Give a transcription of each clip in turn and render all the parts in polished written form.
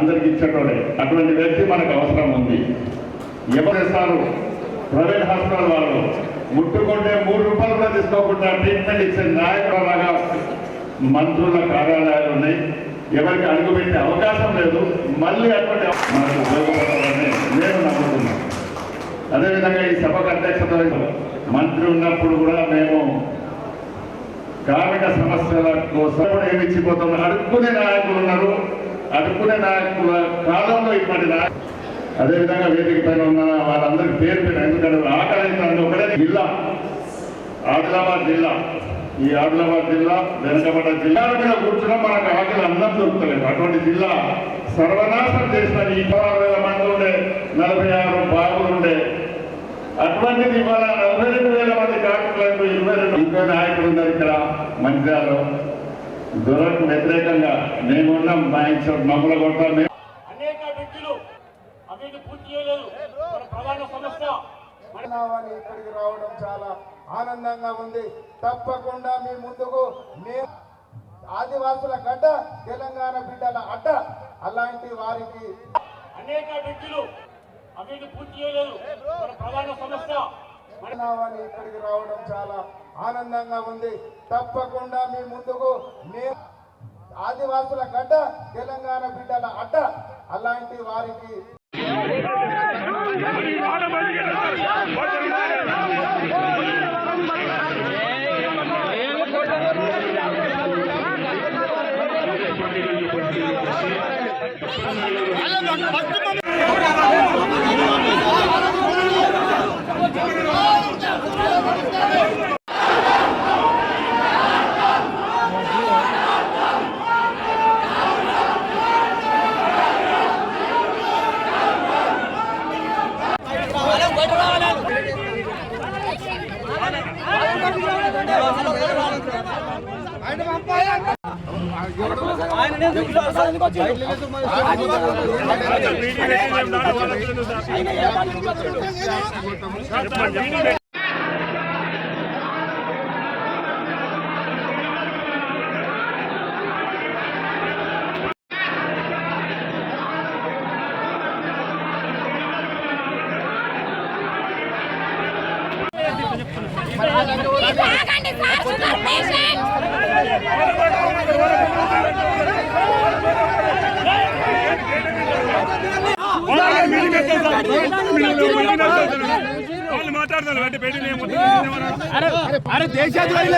అందరికి ఇచ్చేటోడే అటువంటి వ్యక్తి మనకు అవసరం ఉంది. ఎవరు చేస్తారు? ప్రైవేట్ హాస్పిటల్ వాళ్ళు ముట్టుకుంటే 3 రూపాయలు కూడా తీసుకోకుండా ట్రీట్మెంట్ ఇచ్చే నాయకులలాగా మంత్రుల కార్యాలయాలు ఉన్నాయి. ఎవరికి అడుగుపెట్టే అవకాశం లేదు. మళ్ళీ అటువంటి మనకు ఉపయోగపడాలని నేను నమ్ముతున్నాను. అదేవిధంగా ఈ సభకు అధ్యక్షత మంత్రి ఉన్నప్పుడు కూడా మేము కార్మిక సమస్యల కోసం ఏమి ఇచ్చిపోతున్నాం. అడుక్కునే నాయకులు ఉన్నారు. అడుక్కునే నాయకుల కాలంలో ఇప్పటి అదేవిధంగా వేదిక పైన ఉన్న వాళ్ళందరికీ పేరు పేరు ఎందుకంటే ఆకలి ఒకటే జిల్లా ఆదిలాబాద్ జిల్లా. ఈ ఆదిలాబాద్ జిల్లా వెనుకబడ్డ జిల్లాల మీద కూర్చున్నా మనకు ఆకలి అన్నం దొరుకుతలేదు. అటువంటి జిల్లా సర్వనాశనం చేసిన ఈ 16,000 మంది ఉండే 46 బాగులు ఉండే అటువంటిది ఇవాళ 42,000 మంది కార్మికులకు 22 ఇంకో నాయకులు ఉన్నారు ఇక్కడ మంచిర్యాలలో. దొరకు వ్యతిరేకంగా మేమున్నాం. మా ఇంట్లో మమ్మల్ని కొడతాం. అనేక వ్యక్తులు అవిని పూర్తి చేయలేదు. మన ప్రధాన సమస్య ఇక్కడికి రావడం చాలా ఆనందంగా ఉంది. తప్పకుండా మీ ముందుకు మేము ఆదివాసుల గడ్డ, తెలంగాణ బిడ్డల అడ్డ, అలాంటి వారికి అనేక వ్యక్తులు అవిని పూర్తి చేయలేదు. మన ప్రధాన సమస్య ఇక్కడికి రావడం చాలా ఆనందంగా ఉంది. తప్పకుండా మీ ముందుకు మేము ఆదివాసుల గడ్డ, తెలంగాణ బిడ్డల అడ్డ, అలాంటి వారికి వాళ్ళు మాట్లాడతారు అంటే పెట్టి అరే దేశాద్రోహి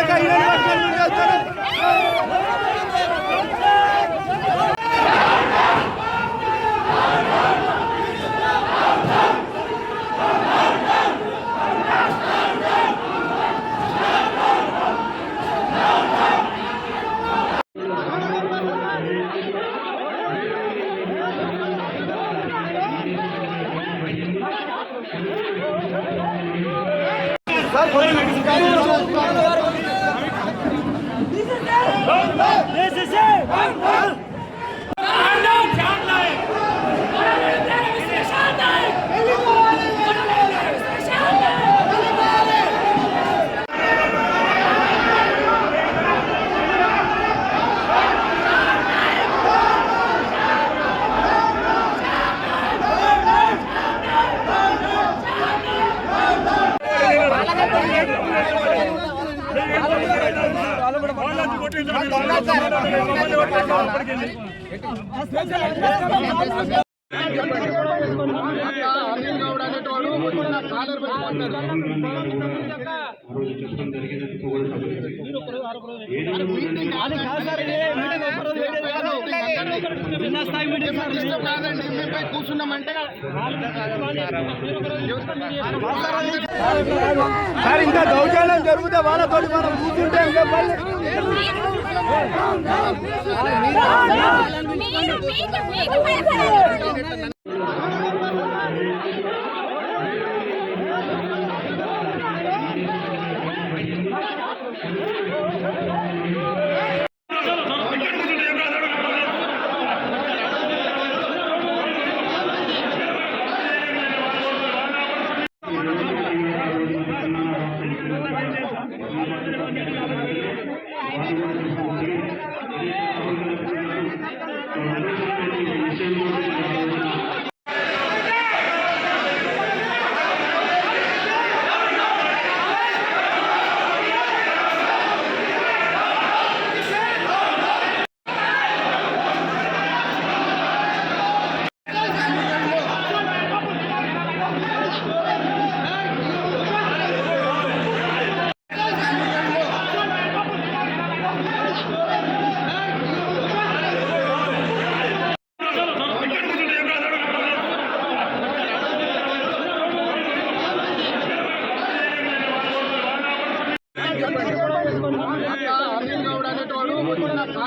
కూర్చున్నామంటే సార్ ఇంకా దౌర్జన్యం జరిగితే వాళ్ళతో మనం కూర్చుంటే ఇంకా విషయంలో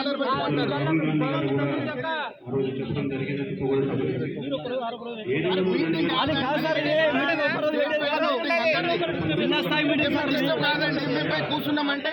బ్యానర్ పెట్టుకుంటారు. కూర్చున్నామంటే